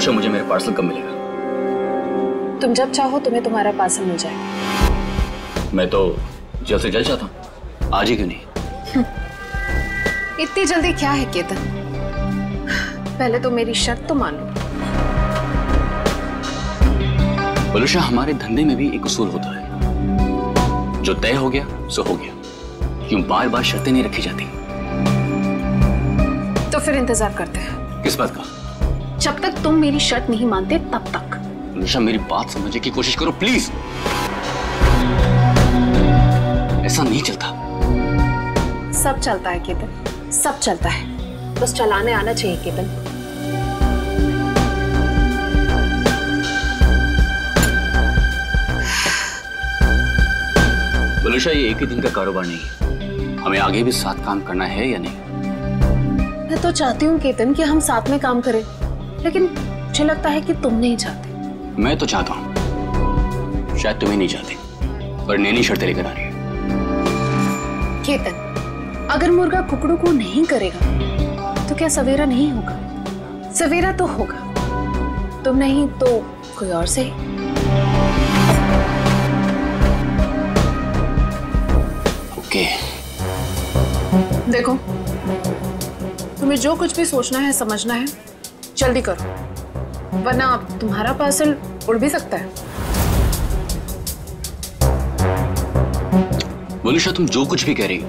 बोलूशा, मुझे मेरा पार्सल कब मिलेगा? तुम जब चाहो तुम्हें तुम्हारा पार्सल मिल जाएगा। मैं तो जल्द से जल्द चाहता हूँ, आज ही क्यों नहीं? इतनी जल्दी क्या है केतन? पहले तो मेरी शर्त तो मान लो। बोलूशा, हमारे धंधे में भी एक उसूल होता है, जो तय हो गया सो हो गया। क्यों बार बार शर्तें नहीं रखी जाती? तो फिर इंतजार करते हैं। किस बात का? जब तक तुम मेरी शर्त नहीं मानते तब तक। बोलूशा, मेरी बात समझने की कोशिश करो प्लीज। ऐसा नहीं चलता। सब चलता है केतन, सब चलता है, बस चलाने आना चाहिए केतन। बोलूशा, ये एक ही दिन का कारोबार नहीं है, हमें आगे भी साथ काम करना है या नहीं? मैं तो चाहती हूँ केतन कि हम साथ में काम करें, लेकिन मुझे लगता है कि तुम नहीं चाहते। मैं तो चाहता हूँ, शायद तुम्हें नहीं चाहते, पर नैनी शर्तें लेकर आ रही है। केतन, अगर मुर्गा कुकड़ू को नहीं करेगा तो क्या सवेरा नहीं होगा? सवेरा तो होगा, तुम नहीं तो कोई और से। ओके। देखो, तुम्हें जो कुछ भी सोचना है समझना है जल्दी करो, वरना तुम्हारा पार्सल उड़ भी सकता है। बोलूशा, तुम जो कुछ भी कह रही हो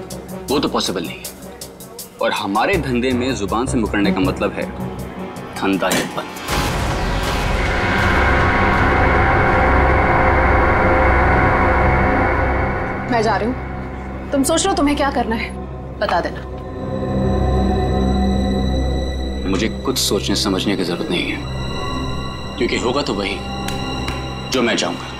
वो तो पॉसिबल नहीं है, और हमारे धंधे में जुबान से मुकरने का मतलब है धंधा ही बंद। मैं जा रही हूँ, तुम सोच लो तुम्हें क्या करना है, बता देना। मुझे कुछ सोचने समझने की जरूरत नहीं है, क्योंकि होगा तो वही जो मैं चाहूंगा।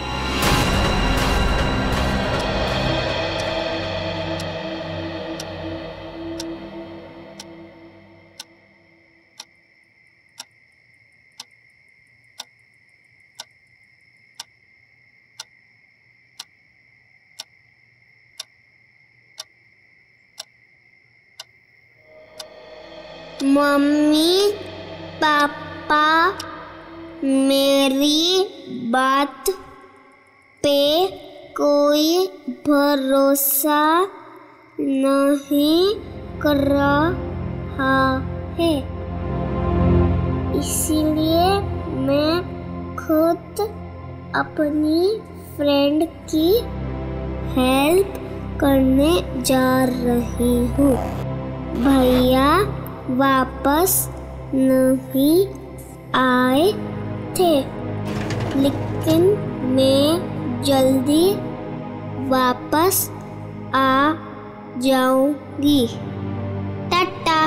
मम्मी पापा मेरी बात पे कोई भरोसा नहीं कर रहा है, इसीलिए मैं खुद अपनी फ्रेंड की हेल्प करने जा रही हूँ। भैया वापस नहीं आए थे, लेकिन मैं जल्दी वापस आ जाऊंगी। टाटा।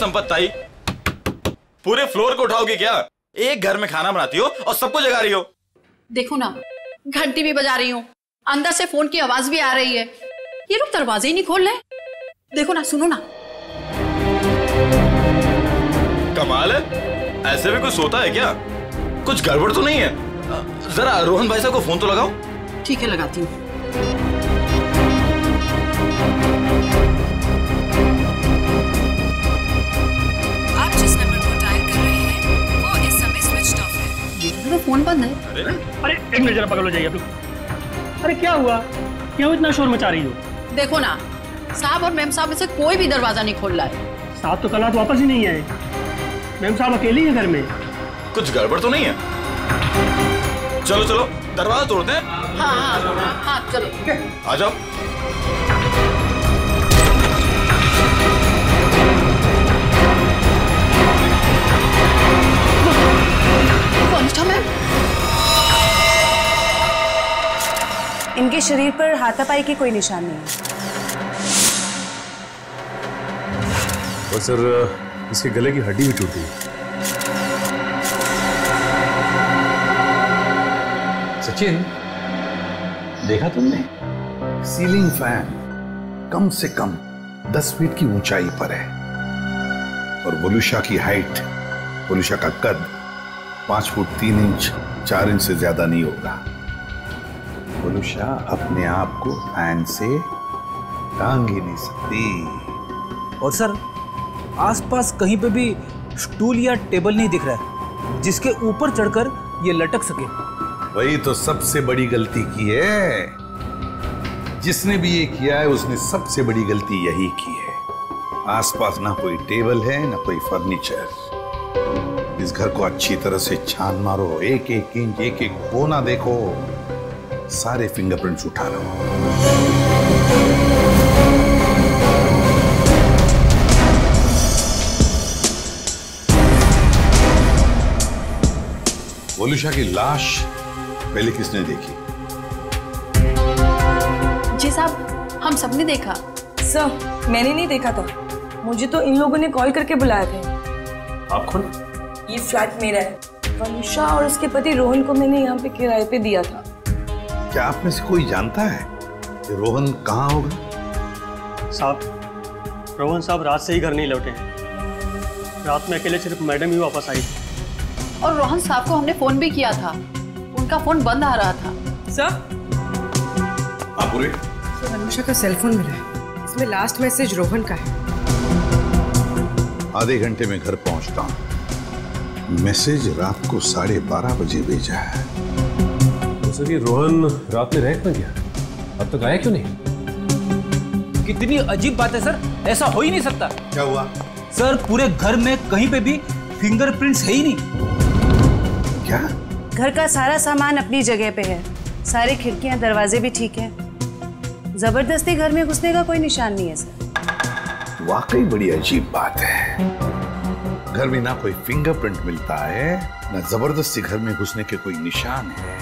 संपत्ति पूरे फ्लोर को उठाओगे क्या? एक घर में खाना बनाती हो और सबको जगा रही हो। देखो ना, घंटी भी बजा रही हूँ, अंदर से फोन की आवाज भी आ रही है, ये लोग दरवाजे ही नहीं खोल रहे। देखो ना, सुनो ना। कमाल है, ऐसे भी कुछ सोता है क्या? कुछ गड़बड़ तो नहीं है? जरा रोहन भाई साहब को फोन तो लगाओ। ठीक है, लगाती हूँ। तो फोन बंद है। अरे एक मिनट, जरा पकड़ लो, जाइए आप लोग। अरे क्या हुआ? क्यों इतना शोर मचा रही हो? देखो ना, साहब और मैम साहब में से कोई भी दरवाजा नहीं खोल रहा है। साहब तो कल रात वापस ही नहीं आए। मैम साहब अकेली है घर में। कुछ गड़बड़ तो नहीं है? चलो चलो दरवाजा तोड़ते हैं। हाँ हाँ हाँ, चलो आ जाओ। इनके शरीर पर हाथापाई की कोई निशान नहीं है। और सर, इसके गले की हड्डी भी टूटी। सचिन, देखा तुमने? सीलिंग फैन कम से कम 10 फीट की ऊंचाई पर है और वोलुशा की हाइट, वोलुशा का कद 5 फुट 3 इंच 4 इंच से ज्यादा नहीं होगा। वोलुशा अपने आप को फैन से टांग ही नहीं सकती। और सर, आसपास कहीं पे भी स्टूल या टेबल नहीं दिख रहा है जिसके ऊपर चढ़कर ये लटक सके। वही तो सबसे बड़ी गलती की है। जिसने भी ये किया है उसने सबसे बड़ी गलती यही की है। आसपास ना कोई टेबल है ना कोई फर्नीचर। इस घर को अच्छी तरह से छान मारो, एक एक इंच एक एक कोना देखो, सारे फिंगरप्रिंट्स उठा लो। वोलुशा की लाश पहले किसने देखी? जी साहब, हम सबने देखा। सर, मैंने नहीं देखा था, मुझे तो इन लोगों ने कॉल करके बुलाया था। आप कौन? ये फ्लैट मेरा है। वोलुशा और उसके पति रोहन को मैंने यहाँ पे किराए पे दिया था। क्या आप में से कोई जानता है कि रोहन कहाँ होगा? साहब, रोहन साहब रात से ही घर नहीं लौटे हैं। रात में अकेले सिर्फ मैडम ही वापस आई थी। और रोहन साहब को हमने फोन भी किया था, उनका फोन बंद आ रहा था। सर, वोलुशा का सेल फोन मिला है, इसमें लास्ट मैसेज रोहन का है। आधे घंटे में घर पहुंचता हूं। मैसेज रात को 12:30 बजे भेजा है। तो सर, ये रोहन रात में रह क्यों गया? अब तक आया क्यों नहीं? कितनी अजीब बात है सर, ऐसा हो ही नहीं सकता। क्या हुआ? सर, पूरे घर में कहीं पे भी फिंगरप्रिंट्स है ही नहीं। क्या? घर का सारा सामान अपनी जगह पे है, सारी खिड़कियां दरवाजे भी ठीक हैं। जबरदस्ती घर में घुसने का कोई निशान नहीं है सर। वाकई बड़ी अजीब बात है। घर में ना कोई फिंगरप्रिंट मिलता है, ना जबरदस्ती घर में घुसने के कोई निशान है,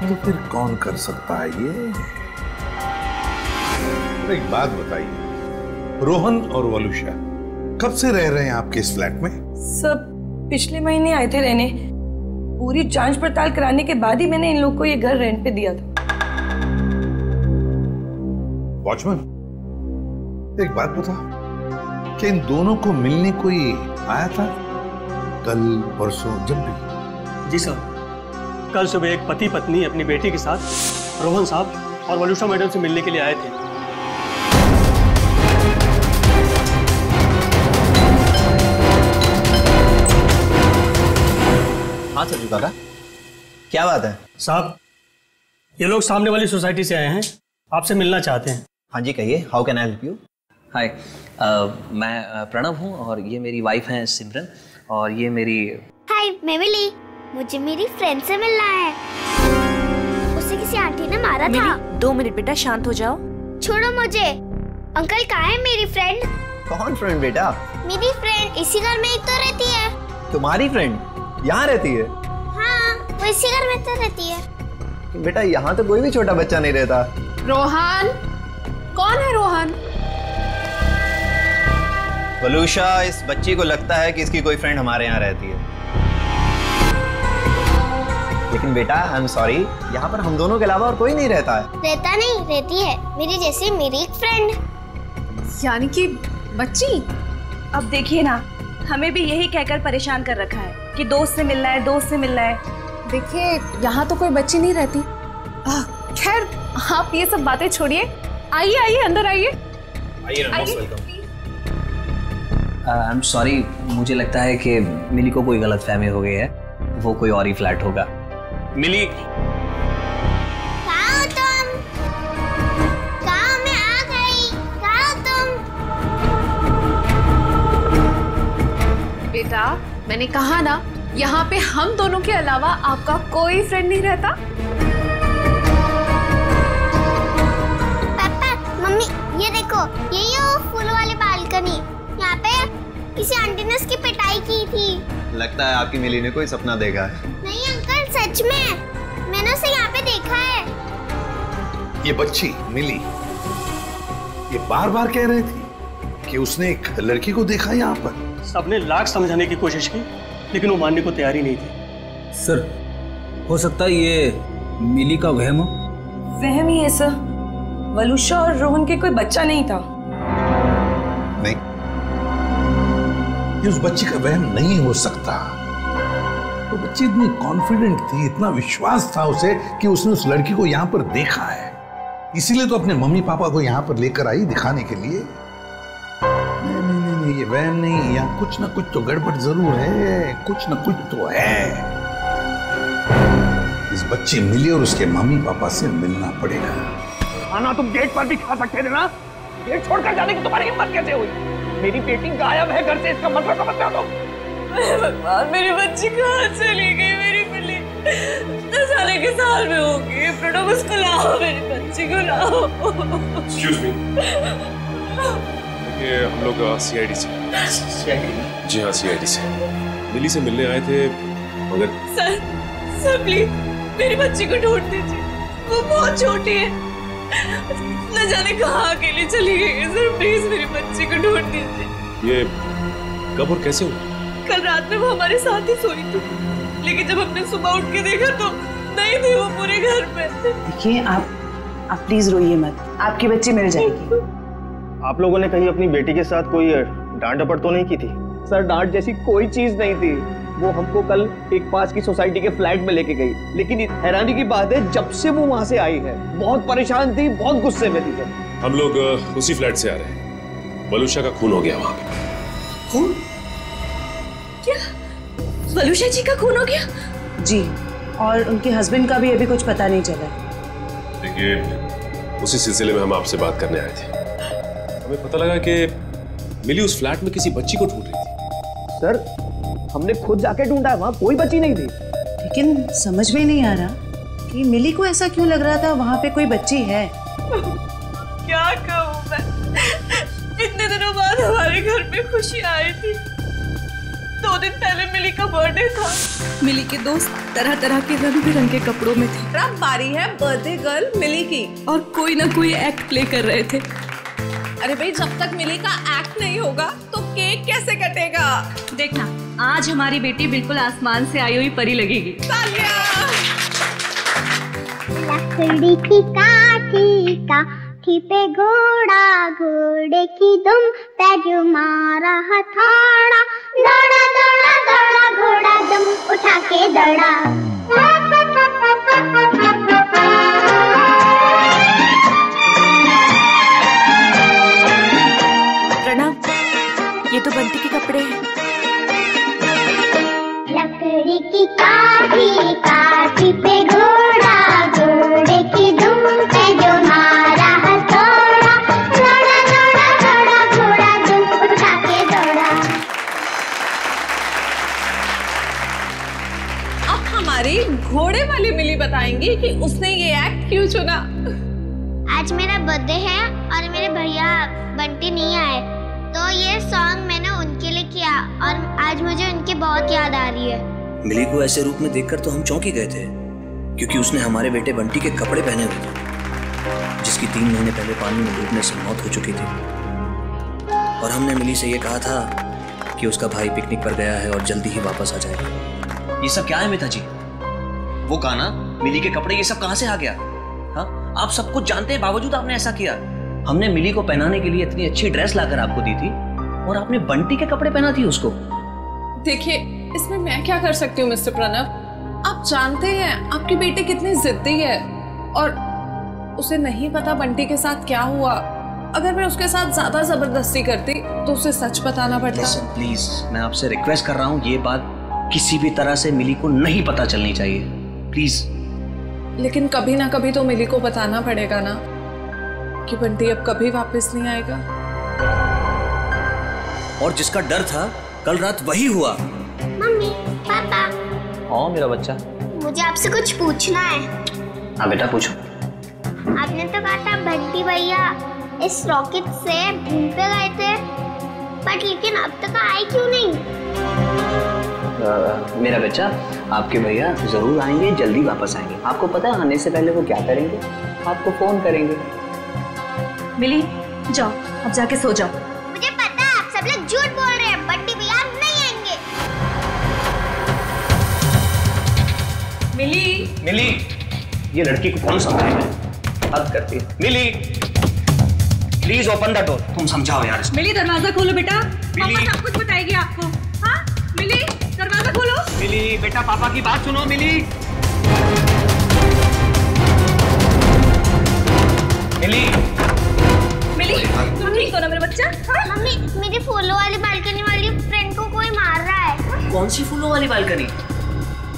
तो फिर कौन कर सकता है ये? एक बात बताइए, रोहन और वोलुशा कब से रह रहे हैं आपके इस फ्लैट में? सब पिछले महीने आए थे रहने। पूरी जांच पड़ताल कराने के बाद ही मैंने इन लोग को ये घर रेंट पे दिया था। वॉचमैन, एक बात बता, क्या इन दोनों को मिलने कोई आया था कल परसों जब भी? जी साहब, कल सुबह एक पति पत्नी अपनी बेटी के साथ रोहन साहब और वोलुशा मैडम से मिलने के लिए आए थे। हाँ सर काका, क्या बात है? साहब, ये लोग सामने वाली सोसाइटी से आए हैं, आपसे मिलना चाहते हैं। हाँ जी, कहिए, how can I help you? Hi, मैं प्रणव हूँ और ये मेरी वाइफ हैं सिमरन, और ये मेरी। हाय, मैं मिली। मुझे मेरी फ्रेंड से मिलना है। उसे किसी आंटी ने मारा था। 2 मिनट बेटा, शांत हो जाओ। छोड़ो मुझे। अंकल कहाँ है मेरी फ्रेंड? कौन फ्रेंड बेटा? मेरी फ्रेंड इसी घर में ही तो रहती है। तुम्हारी फ्रेंड यहाँ रहती है? हाँ, वो इसी घर में तो रहती है। बेटा, यहाँ तो कोई भी छोटा बच्चा नहीं रहता। रोहन? कौन है रोहन? वोलुशा, इस बच्ची को लगता है कि इसकी कोई फ्रेंड हमारे यहाँ रहती है, लेकिन बेटा आई एम सॉरी, यहाँ पर हम दोनों के अलावा और कोई नहीं रहता है। रहता नहीं, रहती है मेरी जैसी मेरी एक फ्रेंड। यानी कि बच्ची? अब देखिए ना, हमें भी यही कहकर परेशान कर रखा है कि दोस्त से मिलना है, दोस्त से मिलना है। देखिए, यहाँ तो कोई बच्ची नहीं रहती। खैर, आप ये सब बातें छोड़िए, आइए आइए अंदर आइए। आई एम सॉरी, मुझे लगता है कि मिली को कोई गलतफहमी हो गई है, वो कोई और ही फ्लैट होगा। मिली, कहाँ हो तुम? कहाँ? मैं आ गई। कहाँ हो तुम? बेटा, मैंने कहा ना, यहाँ पे हम दोनों के अलावा आपका कोई फ्रेंड नहीं रहता। पापा, मम्मी, ये देखो, यही है वो फूल वाली बालकनी। यहाँ पे किसी आंटी ने उसकी पिटाई की थी। लगता है आपकी मिली ने कोई सपना देखा है। नहीं अंकल, सच में मैंने उसे यहाँ पे देखा है। ये बच्ची मिली, ये बार बार कह रही थी कि उसने एक लड़की को देखा यहाँ पर। सबने लाख समझाने की कोशिश की, लेकिन वो मानने को तैयार ही नहीं थी। सर, हो सकता है ये मिली का वहम? वहम ही है सर। वलुषा और रोहन के कोई बच्चा नहीं था। नहीं, ये उस बच्ची का वहम नहीं हो सकता। तो बच्ची इतनी कॉन्फिडेंट थी, इतना विश्वास था उसे कि उसने उस लड़की को यहाँ पर देखा है, इसीलिए तो अपने मम्मी पापा को यहाँ पर लेकर आई दिखाने के लिए। नहीं नहीं नहीं, नहीं ये वहम नहीं, यहाँ कुछ ना कुछ तो गड़बड़ जरूर है, कुछ ना कुछ तो है। इस बच्ची मिली और उसके मम्मी पापा से मिलना पड़ेगा। खाना तुम गेट पर भी खा सकते थे ना, गेट छोड़कर जाने की तुम्हारी हिम्मत कैसे हुई? मेरी बेटी गायब है घर से, इसका मतलब समझते हो तुम? भगवान, मेरी बच्ची कहाँ चली गई? मेरी बिल्ली 10 साल के साल में होगी। प्रणव, उसको लाओ, मेरी बच्ची को लाओ। Excuse me. ये हम लोग CID से। जी हाँ, CID से मिली से मिलने आए थे, मगर सर प्लीज मेरी बच्ची को ढूंढ दीजिए, वो बहुत छोटी है, न जाने कहाँ अकेली चली गई है। सर प्लीज मेरी बच्ची को ढूंढ दीजिए। ये कब और कैसे हुआ? कल रात में वो हमारे साथ ही सोई थी, लेकिन जब हमने सुबह उठ के देखा तो नहीं थी वो पूरे घर में। देखिए आप प्लीज रोइए मत, आपकी बच्ची मिल जाएगी। आप लोगों ने कहीं अपनी बेटी के साथ कोई डांट डपट तो नहीं की थी? सर डांट जैसी कोई चीज नहीं थी। वो हमको कल एक पास की सोसाइटी के फ्लैट में लेके गई, लेकिन हैरानी की बात है जब से वो वहां से आई है बहुत परेशान थी, बहुत गुस्से में थी। सर हम लोग उसी फ्लैट से आ रहे हैं। वलुषा का खून हो गया वहां पे। खून? क्या वलुषा जी का खून हो गया? जी, और उनके हस्बैंड का भी अभी कुछ पता नहीं चला। देखिए, उसी सिलसिले में हम आपसे बात करने आए थे। हमें पता लगा कि मिली उस फ्लैट में किसी बच्ची को ढूंढ रही थी। सर हमने खुद जाके ढूंढा, वहां कोई बच्ची नहीं थी। लेकिन समझ में नहीं आ रहा कि मिली को ऐसा क्यों लग रहा था वहां पे कोई बच्ची है। क्या कहूँ मैं, इतने दिनों बाद हमारे घर पे खुशी आई थी। 2 दिन पहले मिली का बर्थडे था। मिली के दोस्त तरह तरह के रंग बिरंगे कपड़ों में थे। अब बारी है बर्थडे गर्ल मिली की, और कोई ना कोई एक्ट प्ले कर रहे थे। अरे भाई, जब तक मिली का एक्ट नहीं होगा तो केक कैसे कटेगा? देखना, आज हमारी बेटी बिल्कुल आसमान से आई हुई परी लगेगी। लकड़ी की काठी पे घोड़ा, घोड़े की दुम पे जो मारा हथौड़ा, दौड़ा दौड़ा दौड़ा घोड़ा दुम उठा के दौड़ा। प्रणव, ये तो बंटी के कपड़े हैं। लकड़ी की काठी पे घोड़ा, घोड़े की दुम पे जो मारा हथौड़ा, दौड़ा दौड़ा दौड़ा घोड़ा दुम उठा के दौड़ा। अब हमारी घोड़े वाली मिली बताएंगी कि उसने ये एक्ट क्यों चुना। आज मेरा बर्थडे है और मेरे भैया बंटी नहीं आए, तो ये सॉन्ग मैंने उनके लिए किया और आज मुझे उनकी बहुत याद आ रही है। मिली को ऐसे रूप में देखकर तो हम चौंक ही गए थे, क्योंकि उसने हमारे बेटे बंटी के कपड़े पहने हुए थे, जिसकी 3 महीने पहले पानी में डूबने से मौत हो चुकी थी। और हमने मिली से ये कहा था कि उसका भाई पिकनिक पर गया है और जल्दी ही वापस आ जाएगा। ये सब क्या है मिता जी? वो गाना, मिली के कपड़े, ये सब कहाँ से आ गया? हाँ, आप सब कुछ जानते हैं, बावजूद आपने ऐसा किया। हमने मिली को पहनाने के लिए इतनी अच्छी ड्रेस लाकर आपको दी थी और आपने बंटी के कपड़े पहना दिए उसको। देखिए, इसमें मैं क्या कर सकती हूँ मिस्टर प्रणव? आप जानते हैं आपकी बेटी कितनी जिद्दी है, और उसे नहीं पता बंटी के साथ क्या हुआ। अगर मैं उसके साथ ज्यादा जबरदस्ती करती तो उसे सच बताना पड़ता। Listen, प्लीज, मैं आपसे रिक्वेस्ट कर रहा हूँ, ये बात किसी भी तरह से मिली को नहीं पता चलनी चाहिए, प्लीज। लेकिन कभी ना कभी तो मिली को बताना पड़ेगा ना कि बंटी अब कभी वापस नहीं आएगा। और जिसका डर था कल रात वही हुआ। मम्मी, पापा, हाँ मेरा बच्चा, मुझे आपसे कुछ पूछना है। हाँ बेटा पूछो। आपने तो कहा था बंटी भैया इस रॉकेट से मून पे गए थे, बट लेकिन अब तक आए क्यों नहीं? मेरा बच्चा, आपके भैया जरूर आएंगे, जल्दी वापस आएंगे। आपको पता है आने से पहले वो क्या करेंगे? आपको फोन करेंगे। मिली, जाओ अब जाके सो जाओ। मुझे पता है आप सब लोग झूठ बोल रहे हैं, बंटी भैया नहीं आएंगे। मिली, मिली, ये लड़की को कौन समझाएगा? हद करती है। मिली, प्लीज ओपन द डोर। तुम समझाओ यार। मिली दरवाजा खोलो बेटा, पापा सब कुछ बताएगी आपको। हाँ मिली दरवाजा खोलो। मिली बेटा पापा की बात सुनो। मिली मिली मिली तुम ठीक हो ना मेरे बच्चा? मम्मी मेरी फूलों वाली बालकनी वाली फ्रेंड को कोई मार रहा है। कौन सी फूलों वाली बालकनी?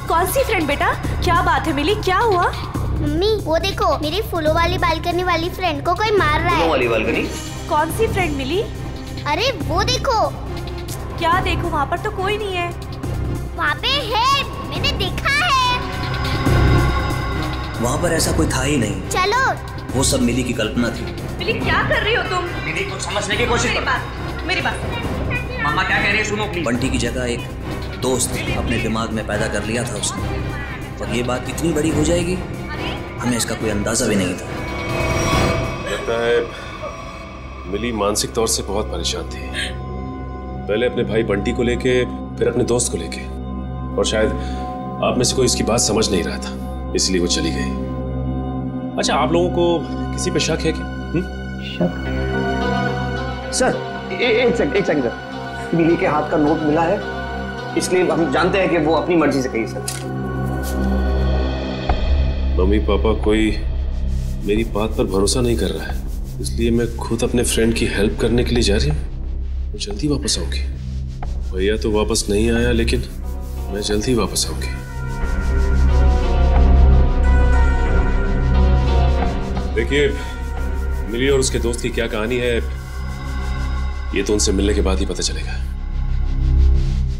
कौन सी फ्रेंड बेटा? क्या बात है मिली, क्या हुआ? मम्मी वो देखो, मेरी फूलों वाली बालकनी वाली फ्रेंड को कोई मार रहा है। फूलों वाली बालकनी? कौन सी फ्रेंड मिली? अरे वो देखो। क्या देखो? वहाँ पर तो कोई नहीं है। वहाँ पे है, मैंने देखा है। वहाँ पर ऐसा कोई था ही नहीं। चलो। वो सब मिली की कल्पना थी। मिली क्या कर रही हो तुम? मिली कुछ समझने की कोशिश करो। मेरी बात मम्मा क्या कह रही है सुनो प्लीज। बंटी की जगह एक दोस्त अपने दिमाग में पैदा कर लिया था उसने, और ये बात इतनी बड़ी हो जाएगी हमें इसका कोई अंदाजा भी नहीं था। लगता है मिली मानसिक तौर से बहुत परेशान थी। पहले अपने भाई बंटी को लेके, फिर अपने दोस्त को लेके, और शायद आप में से कोई इसकी बात समझ नहीं रहा था, इसलिए वो चली गई। अच्छा, आप लोगों को किसी पे शक है क्या? शक? सर एक सेकंड सर, मिली के हाथ का नोट मिला है, इसलिए हम जानते हैं कि वो अपनी मर्जी से गई। सर मम्मी पापा कोई मेरी बात पर भरोसा नहीं कर रहा है, इसलिए मैं खुद अपने फ्रेंड की हेल्प करने के लिए जा रही हूँ। मैं जल्दी वापस आऊंगी। भैया तो वापस नहीं आया, लेकिन मैं जल्दी वापस आऊंगी। देखिए, मिली और उसके दोस्त की क्या कहानी है ये तो उनसे मिलने के बाद ही पता चलेगा,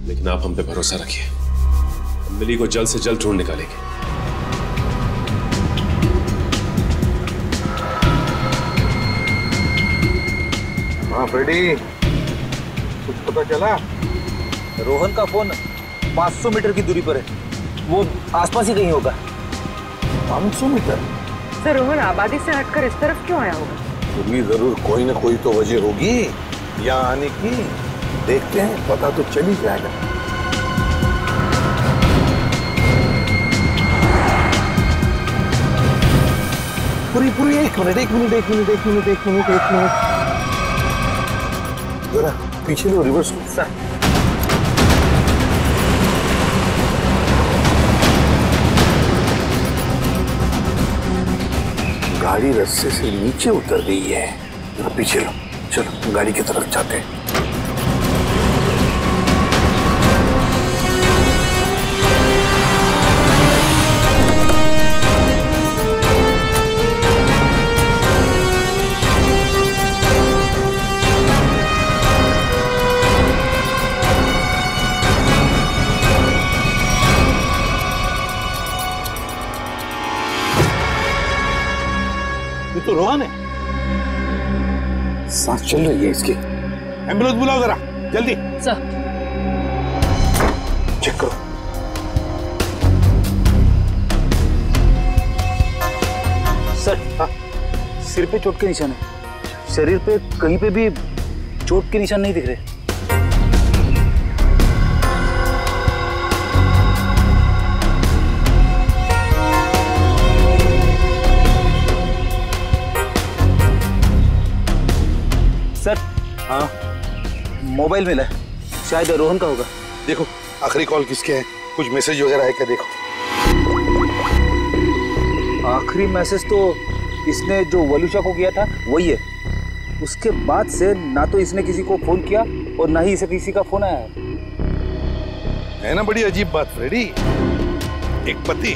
लेकिन आप हम पे भरोसा रखिए। हम मिली को जल्द से जल्द ढूंढ निकालेंगे। हाँ फ्रेडी, कुछ पता चला? रोहन का फोन 500 मीटर की दूरी पर है, वो आसपास ही कहीं होगा। 500 मीटर? सर रोहन आबादी से हटकर इस तरफ क्यों आया होगा? तुम्हें जरूर कोई ना कोई तो वजह होगी यहाँ आने की। देखते हैं, पता तो चल ही जाएगा। पूरी एक मिनट जरा पीछे लो, रिवर्स लो। सर गाड़ी रास्ते से नीचे उतर गई है, जरा पीछे लो। चलो गाड़ी की तरफ जाते हैं। ये तो रोहन है। सांस चल रही है इसकी। एम्बुलेंस बुलाओ जरा जल्दी। सर चेक करो। सर हाँ, सिर पे चोट के निशान है, शरीर पे कहीं पे भी चोट के निशान नहीं दिख रहे। सर हाँ, मोबाइल मिला है, शायद रोहन का होगा। देखो आखिरी कॉल किसके है, कुछ मैसेज वगैरह है क्या? देखो आखिरी मैसेज तो इसने जो वलुषा को किया था वही है। उसके बाद से ना तो इसने किसी को फोन किया और ना ही इसे किसी का फोन आया है ना। बड़ी अजीब बात फ्रेडी, एक पति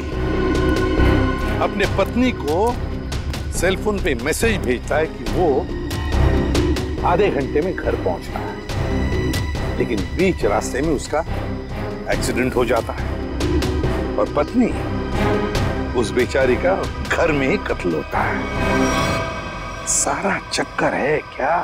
अपने पत्नी को सेल फोन पे मैसेज भेजता है कि वो आधे घंटे में घर पहुंचना है, लेकिन बीच रास्ते में उसका एक्सीडेंट हो जाता है और पत्नी उस बेचारी का घर में ही कत्ल होता है। सारा चक्कर है क्या?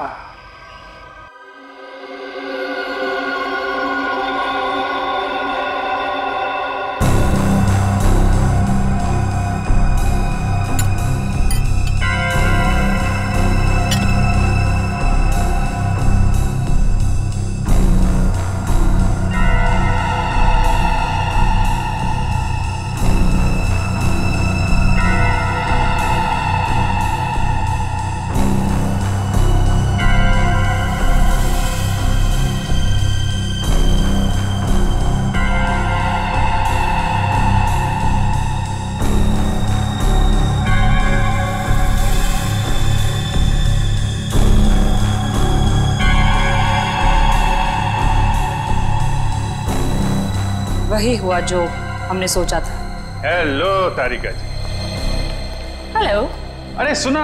वही हुआ जो हमने सोचा था। हेलो तारिका जी। हेलो। अरे सुना,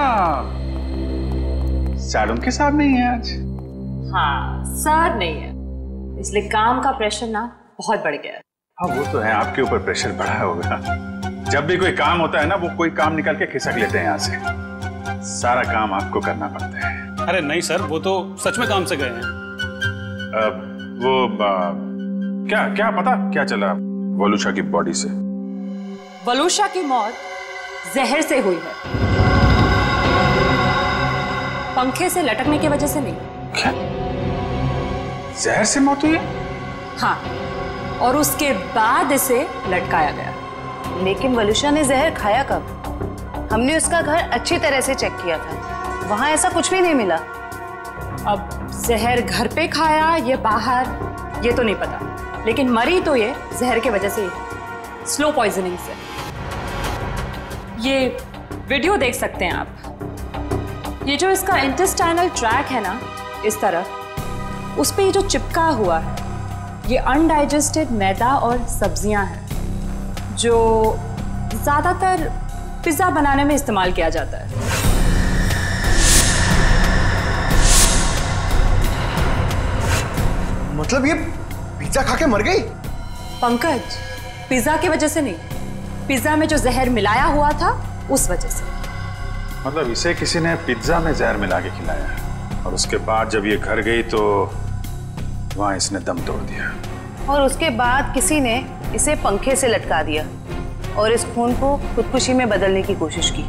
सर उनके साथ नहीं है आज। हाँ, सर नहीं है, इसलिए काम का प्रेशर ना बहुत बढ़ गया है। हाँ वो तो है, आपके ऊपर प्रेशर बढ़ा होगा। जब भी कोई काम होता है ना, वो कोई काम निकाल के खिसक लेते हैं यहाँ से। सारा काम आपको करना पड़ता है। अरे नहीं सर, वो तो सच में काम से गए हैं। क्या पता क्या चला वलूशा की बॉडी से? वलूशा की मौत जहर से हुई है, पंखे से लटकने की वजह से नहीं। क्या? जहर से मौत हुई है? हाँ, और उसके बाद इसे लटकाया गया। लेकिन वलूशा ने जहर खाया कब? हमने उसका घर अच्छी तरह से चेक किया था, वहां ऐसा कुछ भी नहीं मिला। अब जहर घर पे खाया या बाहर ये तो नहीं पता, लेकिन मरी तो ये जहर की वजह से, स्लो पॉइजनिंग से। ये वीडियो देख सकते हैं आप। ये जो इसका इंटेस्टाइनल ट्रैक है ना, इस तरफ, उस पे ये जो चिपका हुआ है, ये अनडाइजेस्टेड मैदा और सब्जियां हैं जो ज्यादातर पिज्जा बनाने में इस्तेमाल किया जाता है। मतलब ये पिज्जा खा के मर गई? पंकज, पिज्जा की वजह से नहीं, पिज्जा में जो जहर मिलाया हुआ था उस वजह से। मतलब इसे किसी ने पिज्जा में जहर मिला के खिलाया, और उसके बाद जब ये घर गई तो वहां इसने दम तोड़ दिया, और उसके बाद किसी ने इसे पंखे से लटका दिया और इस खून को खुदकुशी में बदलने की कोशिश की।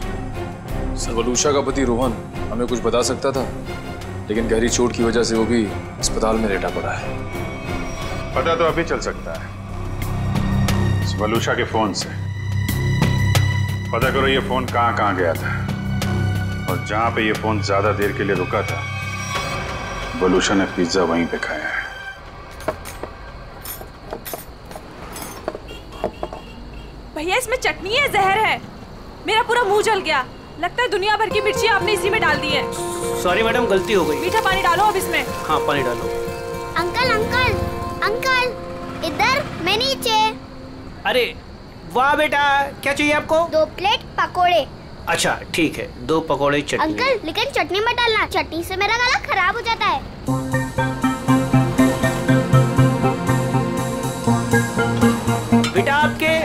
सर, वलूशा का पति रोहन हमें कुछ बता सकता था, लेकिन गहरी चोट की वजह से वो भी अस्पताल में लेटा पड़ा है। पता तो अभी चल सकता है इस वलूशा के फोन से। पता करो ये फोन कहाँ गया था, और जहां पे ये फोन ज्यादा देर के लिए रुका था, वलूशा ने पिज्जा वहीं पे खाया है। भैया इसमें चटनी है, जहर है। मेरा पूरा मुंह जल गया। लगता है दुनिया भर की मिर्ची आपने इसी में डाल दी है। सॉरी मैडम, गलती हो गई। मीठा पानी डालो अब इसमें। हाँ, पानी डालो। अंकल अंकल अंकल, इधर, मैं नीचे। अरे वाह बेटा, क्या चाहिए आपको? 2 प्लेट पकोड़े। अच्छा ठीक है, 2 पकोड़े चटनी। अंकल लेकिन चटनी मत डालना, चटनी से मेरा गला खराब हो जाता है। बेटा आपके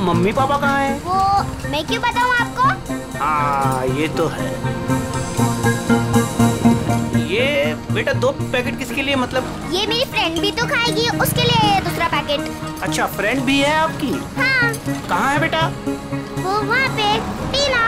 मम्मी पापा कहाँ हैं? वो मैं क्यों बताऊँ आपको? हाँ ये तो है। ये बेटा 2 पैकेट किसके लिए? मतलब ये मेरी फ्रेंड भी तो खाएगी, उसके लिए ये दूसरा पैकेट। अच्छा, फ्रेंड भी है आपकी? हाँ। कहाँ है बेटा? वो वहाँ पे, टीना।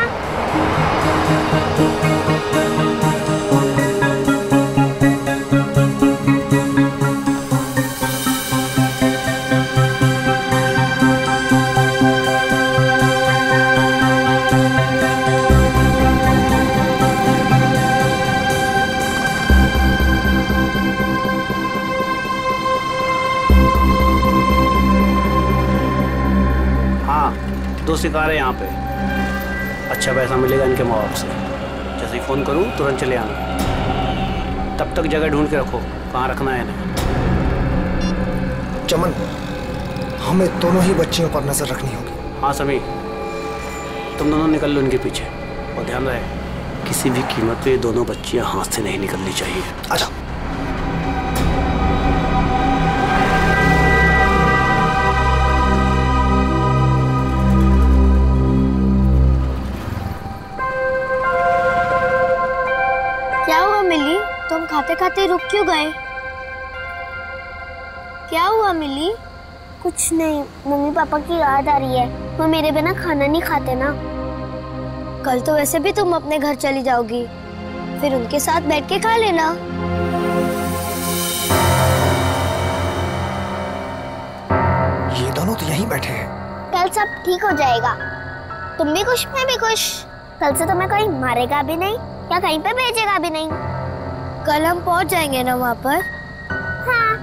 दो शिकार है यहाँ पे। अच्छा पैसा मिलेगा इनके माँ बाप से। जैसे ही फोन करूँ तुरंत चले आना। तब तक जगह ढूंढ के रखो कहाँ रखना है इन्हें। चमन, हमें दोनों ही बच्चियों पर नजर रखनी होगी। हाँ समी, तुम दोनों निकल लो इनके पीछे, और ध्यान रहे किसी भी कीमत पे दोनों बच्चियाँ हाथ से नहीं निकलनी चाहिए। अच्छा। तुम खाते खाते रुक क्यों गए? क्या हुआ मिली? कुछ नहीं, मम्मी पापा की याद आ रही है। वो मेरे बिना खाना नहीं खाते ना। कल तो वैसे भी तुम अपने घर चली जाओगी, फिर उनके साथ बैठ के खा लेना। ये दोनों तो यहीं बैठे हैं। कल सब ठीक हो जाएगा। तुम भी खुश, मैं भी खुश। कल से तुम्हें कोई मारेगा भी नहीं या कहीं पे भेजेगा भी नहीं। कल हम पहुंच जाएंगे ना वहाँ पर? हाँ।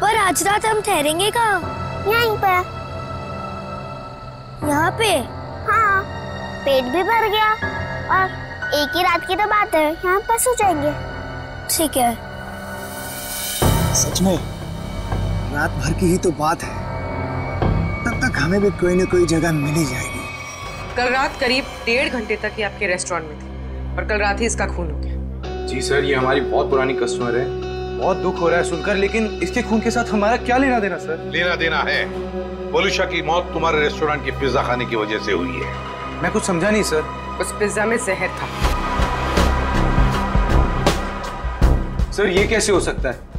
पर आज रात हम ठहरेंगे कहाँ? यहीं पे। यहाँ पे? हाँ। पेट भी भर गया और एक ही रात की तो बात है, यहाँ पर सो जाएंगे। ठीक है। सच में रात भर की ही तो बात है, हमें भी कोई ना कोई जगह मिल ही जाएगी। कल रात करीब 1.5 घंटे तक ये आपके रेस्टोरेंट में थी और कल रात ही इसका खून हो गया। जी सर, ये हमारी बहुत पुरानी कस्टमर है। बहुत दुख हो रहा है सुनकर, लेकिन इसके खून के साथ हमारा क्या लेना देना सर? लेना देना है। वलूशा की मौत तुम्हारे रेस्टोरेंट की पिज्जा खाने की वजह से हुई है। मैं कुछ समझा नहीं सर। उस पिज्जा में जहर था। सर ये कैसे हो सकता है?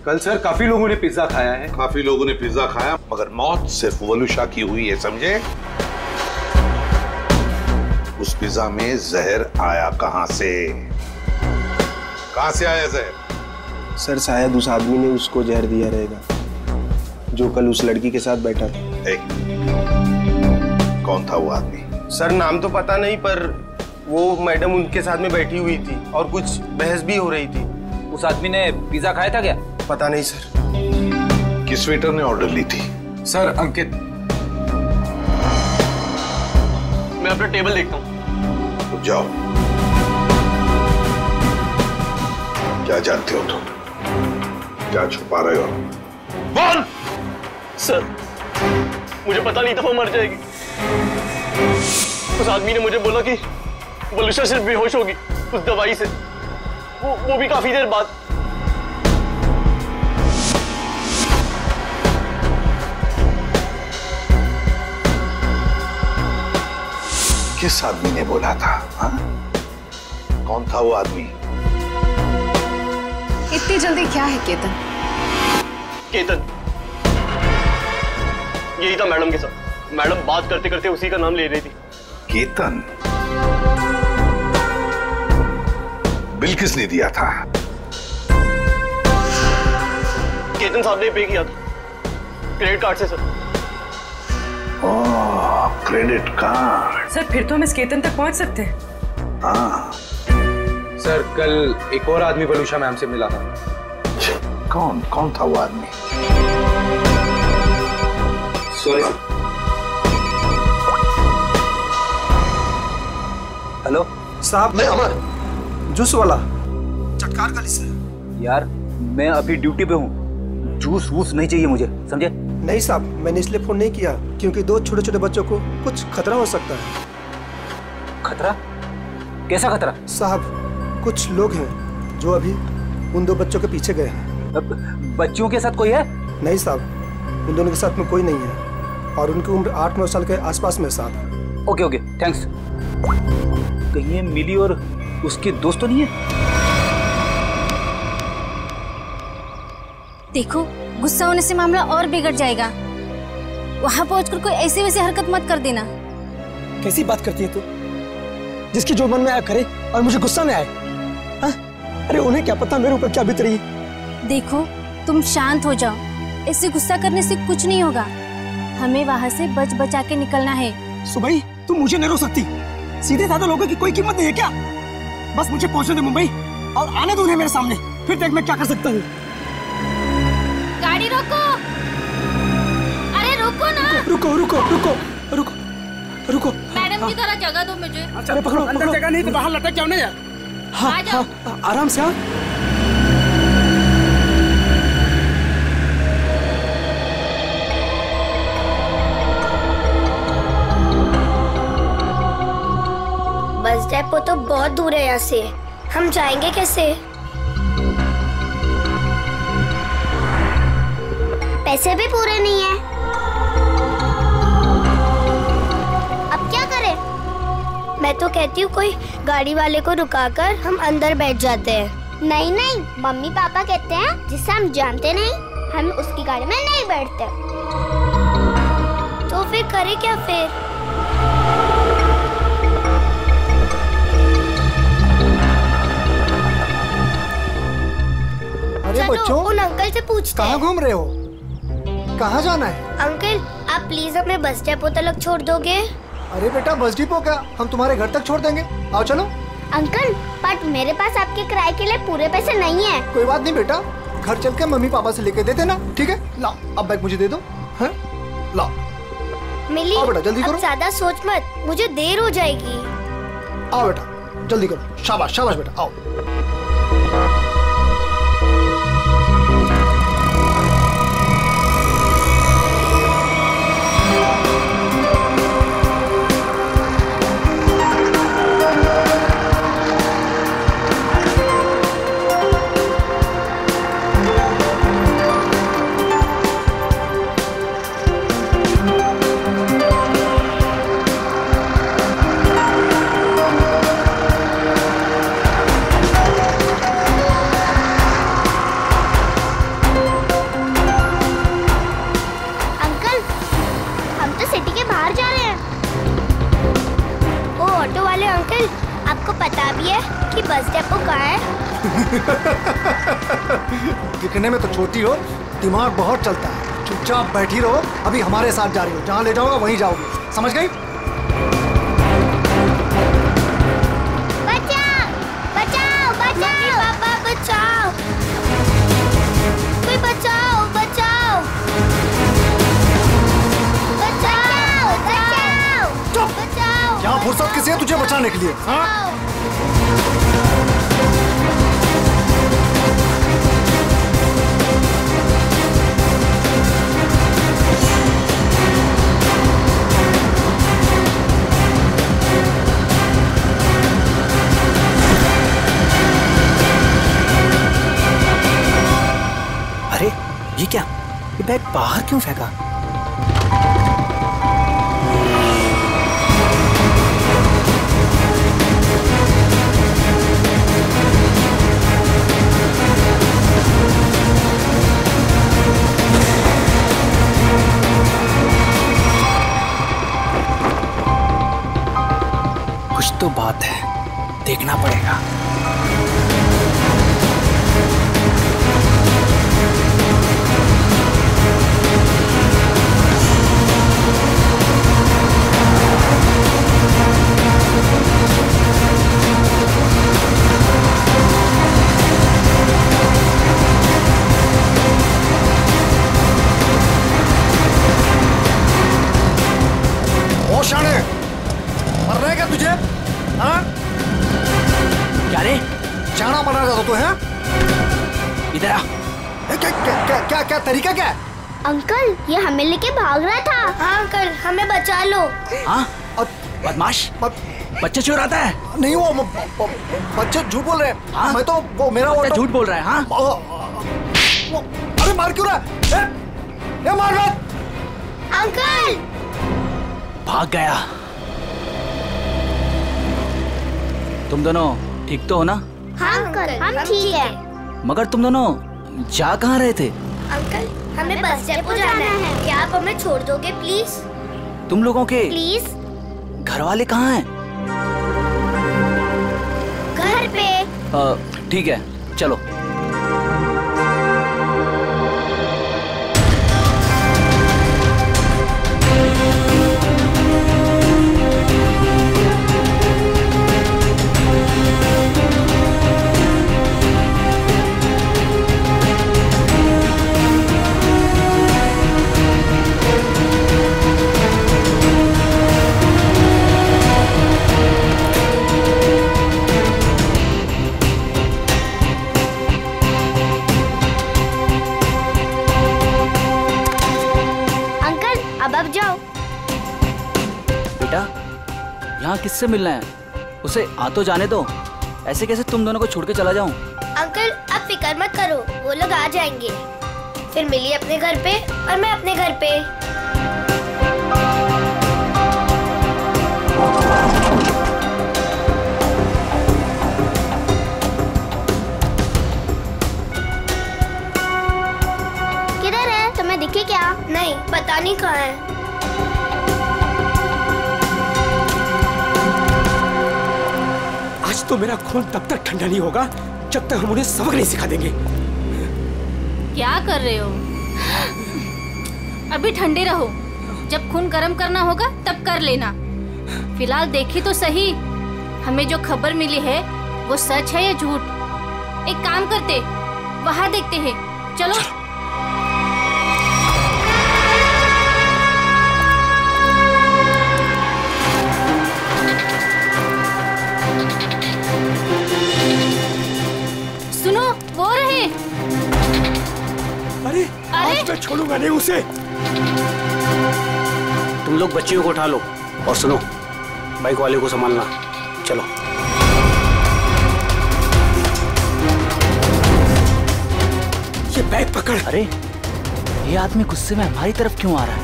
कल सर काफी लोगों ने पिज्जा खाया है। काफी लोगों ने पिज्जा खाया, मगर मौत सिर्फ वलूशा की हुई है, समझे? उस पिज्जा में जहर आया कहां से? कहां से आया जहर? सर शायद उस आदमी ने उसको जहर दिया रहेगा जो कल उस लड़की के साथ बैठा था। कौन था वो आदमी? सर नाम तो पता नहीं, पर वो मैडम उनके साथ में बैठी हुई थी और कुछ बहस भी हो रही थी। उस आदमी ने पिज्जा खाया था क्या? पता नहीं सर। किस वेटर ने ऑर्डर ली थी? सर अंकित। मैं अपना टेबल देखता हूँ। तो जाओ। क्या जानते हो तुम? क्या छुपा रहे हो? बोल! सर मुझे पता नहीं था वो मर जाएगी। उस आदमी ने मुझे बोला कि वलूशा सिर्फ बेहोश होगी उस दवाई से, वो भी काफी देर बाद। किस आदमी ने बोला था? हा? कौन था वो आदमी? इतनी जल्दी क्या है केतन? केतन यही था मैडम के साथ। मैडम बात करते करते उसी का नाम ले रही थी। केतन? बिल किसने दिया था? केतन साहब ने पे किया था क्रेडिट कार्ड से सर। ओह, क्रेडिट कार्ड। सर फिर तो हम इस केतन तक पहुंच सकते हैं। हाँ सर कल एक और आदमी वलूशा मैम से मिला था। कौन था वो आदमी? सॉरी। हेलो साहब, मैं अमर, जूस वाला, चटकार गली से। यार मैं अभी ड्यूटी पे हूँ, जूस वूस नहीं चाहिए मुझे, समझे? नहीं साहब, मैंने इसलिए फोन नहीं किया क्योंकि 2 छोटे छोटे बच्चों को कुछ खतरा हो सकता है। खतरा? कैसा खतरा? साहब कुछ लोग हैं जो अभी उन 2 बच्चों के पीछे गए हैं। बच्चियों के साथ कोई है? नहीं साहब, उन दोनों के साथ में कोई नहीं है और उनकी उम्र 8-9 साल के आसपास में साहब। Okay okay thanks. कहीं ये मिली और उसके दोस्त तो नहीं है? देखो गुस्सा होने से मामला और बिगड़ जाएगा। वहां पहुंचकर कोई ऐसी वैसी हरकत मत कर देना। कैसी बात करती है तू? जिसकी जो मन में आया करे और मुझे गुस्सा में आए? हाँ? अरे उन्हें क्या पता मेरे ऊपर क्या बीत रही है। देखो तुम शांत हो जाओ, ऐसे गुस्सा करने से कुछ नहीं होगा। हमें वहां से बच बचा के निकलना है। सुबह तुम मुझे नहीं रोक सकती। सीधे साधे लोगों की कोई कीमत नहीं है क्या? बस मुझे पहुंचने दे मुंबई और आने दो उन्हें मेरे सामने, फिर देख मैं क्या कर सकता हूँ। गाड़ी रोको। अरे रुको ना। रुको रुको रुको रुको रुको। मैडम की तरह जगह दो मुझे। अरे पकड़ो पकड़ो। जगह नहीं तो बाहर लटक जाओ ना यार। हाँ हाँ आराम से। हाँ बस डेपो तो बहुत दूर है यहाँ से, हम जाएंगे कैसे? पैसे भी पूरे नहीं है। अब क्या करें? मैं तो कहती हूँ कोई गाड़ी वाले को रुकाकर हम अंदर बैठ जाते हैं। नहीं नहीं, मम्मी पापा कहते हैं जिसे हम जानते नहीं हम उसकी गाड़ी में नहीं बैठते। तो फिर करें क्या फिर? अरे बच्चों, उन अंकल से पूछते हैं। कहाँ घूम रहे हो? कहाँ जाना है? अंकल आप प्लीज हमें बस डेपो तक छोड़ दोगे? अरे बेटा बस डिपो क्या, हम तुम्हारे घर तक छोड़ देंगे। आओ चलो। अंकल बट मेरे पास आपके किराए के लिए पूरे पैसे नहीं है। कोई बात नहीं बेटा, घर चल के मम्मी पापा से लेके दे देना, ठीक है? लाओ अब बैग मुझे दे दो। हैं? लाओ। मिली आओ बेटा जल्दी करो। ज्यादा सोच मत, मुझे देर हो जाएगी। आओ बेटा जल्दी करो। शाबाश शाबाश बेटा आओ। दिखने में तो छोटी हो, दिमाग बहुत चलता है। चुपचाप बैठी रहो, अभी हमारे साथ जा रही हो, जहाँ ले जाओगा वहीं जाओगी, समझ गई? बचाओ बचाओ बचाओ पापा बचाओ, कोई बचाओ बचाओ बचाओ बचाओ। चुप! बचाओ। यहाँ फुर्सत किसी है तुझे बचाने के लिए? हाँ? अरे ये क्या, ये बैग बाहर क्यों फेंका? कुछ तो बात है, देखना पड़ेगा। शाने, मर रहा है क्या तुझे? हाँ? क्या रे? जाना मर रहा था तो है? इधर आ। क्या क्या क्या क्या क्या तरीका क्या है? अंकल ये हमें लेके भाग रहा था। हाँ अंकल हमें बचा लो। हाँ? बदमाश, बच्चे चुराता है? नहीं वो बच्चे झूठ बोल रहे हैं। हाँ? मैं तो वो मेरा बच्चा झूठ बोल रहा है। हाँ? अरे मार क्यों रहा है? ये मार मत। अंकल भाग गया। तुम दोनों ठीक तो हो ना? हाँ अंकल हम ठीक है। मगर तुम दोनों जा कहाँ रहे थे? अंकल हमें बस डेपो जाना है, क्या आप हमें छोड़ दोगे प्लीज? तुम लोगों के प्लीज। घर वाले कहाँ हैं? घर पे। ठीक है चलो। अब जाओ। बेटा यहाँ किससे मिलना है? उसे आ तो जाने दो, ऐसे कैसे तुम दोनों को छोड़ के चला जाऊं? अंकल अब फिक्र मत करो, वो लोग आ जाएंगे। फिर मिली अपने घर पे और मैं अपने घर पे। किधर है? तुम्हें दिखे क्या? नहीं पता नहीं कहाँ है। आज तो मेरा खून तब तक ठंडा नहीं होगा जब तक हम उन्हें सबक नहीं सिखा देंगे। क्या कर रहे हो? अभी ठंडे रहो, जब खून गर्म करना होगा तब कर लेना। फिलहाल देखी तो सही, हमें जो खबर मिली है वो सच है या झूठ? एक काम करते, वहां देखते हैं। चलो। सुनो, वो रहे। अरे आज मैं छोड़ूंगा नहीं उसे। तुम लोग बच्चियों को उठा लो और सुनो, बाइक वाले को संभालना। चलो। ये बैग पकड़। अरे ये आदमी गुस्से में हमारी तरफ क्यों आ रहा है?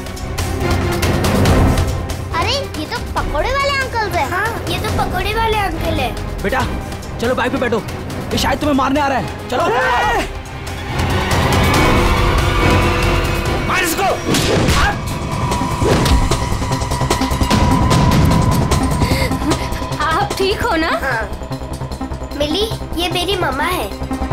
अरे ये तो पकोड़े वाले अंकल है। हाँ ये तो पकोड़े वाले अंकल है। बेटा चलो बाइक पे बैठो, ये शायद तुम्हें मारने आ रहा है। चलो मार इसको। आप ठीक हो ना? हाँ। मिली, ये मेरी मम्मा है।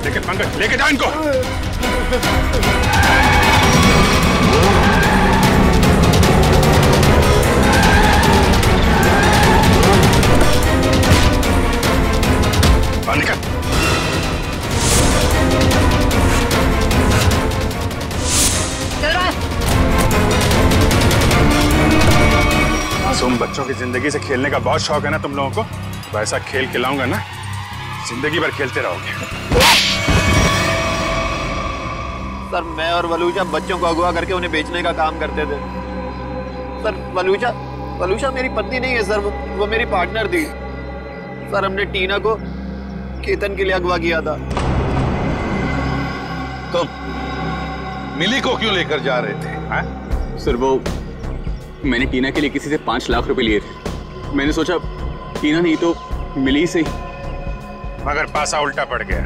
लेकिन पंकज लेके जा इनको। निकल। मासूम बच्चों की जिंदगी से खेलने का बहुत शौक है ना तुम लोगों को, तो ऐसा खेल खिलाऊंगा ना जिंदगी भर खेलते रहोगे। सर मैं और वलूशा बच्चों को अगवा करके उन्हें बेचने का काम करते थे। सर वलूशा मेरी पत्नी नहीं है सर, वो मेरी पार्टनर थी। सर हमने टीना को केतन के लिए अगवा किया था। तुम मिली को क्यों लेकर जा रहे थे? हाँ? सर वो मैंने टीना के लिए किसी से 5 लाख रुपए लिए थे। मैंने सोचा टीना नहीं तो मिली से। मगर पासा उल्टा पड़ गया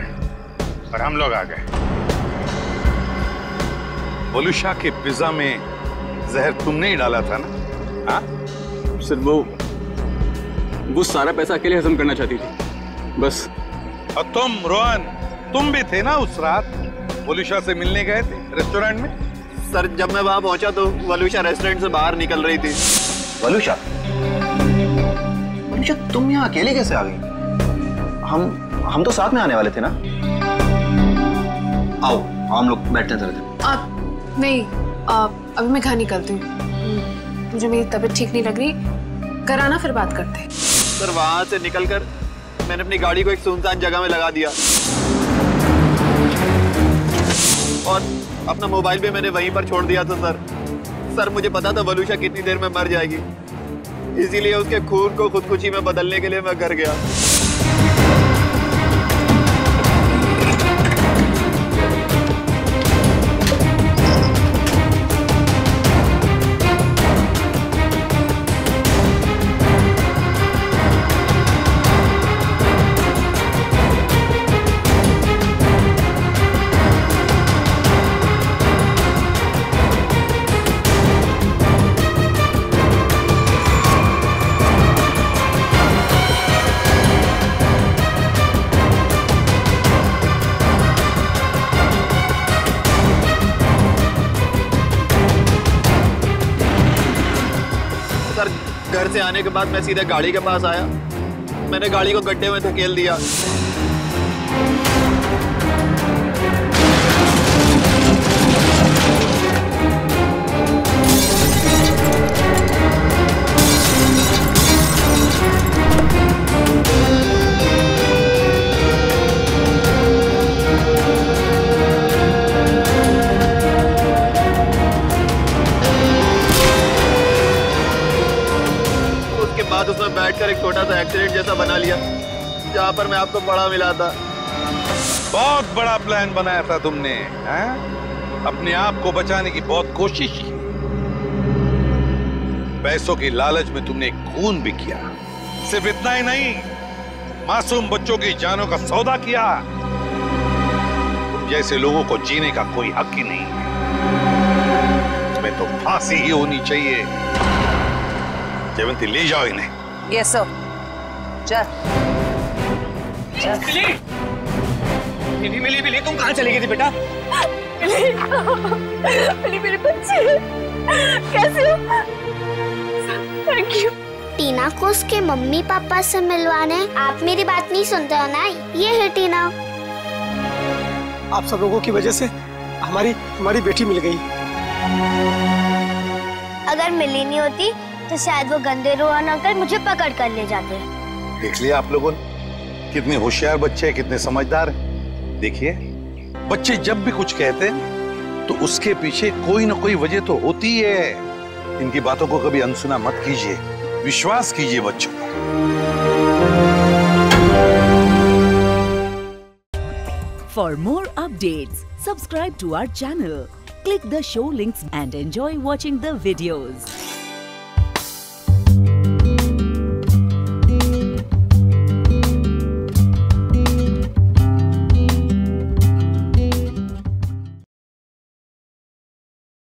और हम लोग आ गए। वलूशा के पिज्जा में जहर तुमने ही डाला था ना? हाँ? सर वो सारा पैसा अकेले हजम करना चाहती थी बस। और तुम रोहन, तुम भी थे ना उस रात वलूशा से मिलने गए थे रेस्टोरेंट में? सर जब मैं वहां पहुंचा तो वलूशा रेस्टोरेंट से बाहर निकल रही थी। वलूशा तुम यहाँ अकेले कैसे आ गई? हम तो साथ में आने वाले थे ना। आओ हम लोग बैठते थे। नहीं अभी मैं घर निकलती हूँ, मुझे मेरी तबीयत ठीक नहीं लग रही, घर आना फिर बात करते हैं। सर वहां से निकलकर मैंने अपनी गाड़ी को एक सुनसान जगह में लगा दिया और अपना मोबाइल भी मैंने वहीं पर छोड़ दिया था। सर मुझे पता था वलूशा कितनी देर में मर जाएगी, इसीलिए उसके खून को खुदकुशी में बदलने के लिए मैं घर गया। घर से आने के बाद मैं सीधे गाड़ी के पास आया, मैंने गाड़ी को गड्ढे में धकेल दिया। बाद उसमें बैठकर एक छोटा सा एक्सीडेंट जैसा बना लिया जहां पर मैं आपको बड़ा मिला था। बहुत बड़ा प्लान बनाया था तुमने, हैं? अपने आप को बचाने की बहुत कोशिश की। पैसों की लालच में तुमने खून भी किया। सिर्फ इतना ही नहीं, मासूम बच्चों की जानों का सौदा किया। तुम जैसे लोगों को जीने का कोई हक ही नहीं है। तुम्हें तो फांसी ही होनी चाहिए। जयवंती ले जाओ इन्हें। Yes sir. चल मिली तुम कहाँ चली गई थी बेटा? मिली मेरे बच्चे कैसे हो? Thank you. टीना को उसके मम्मी पापा से मिलवाने। आप मेरी बात नहीं सुनते हो ना? ये है टीना। आप सब लोगों की वजह से हमारी बेटी मिल गई। अगर मिली नहीं होती तो शायद वो गंदे रोहन अंकल मुझे पकड़ कर ले जाते। देख लिया आप लोगों ने कितने होशियार बच्चे हैं, कितने समझदार हैं। देखिए बच्चे जब भी कुछ कहते हैं तो उसके पीछे कोई ना कोई वजह तो होती है। इनकी बातों को कभी अनसुना मत कीजिए, विश्वास कीजिए बच्चों पर। For more updates, subscribe to our channel, click the show links and enjoy watching the videos.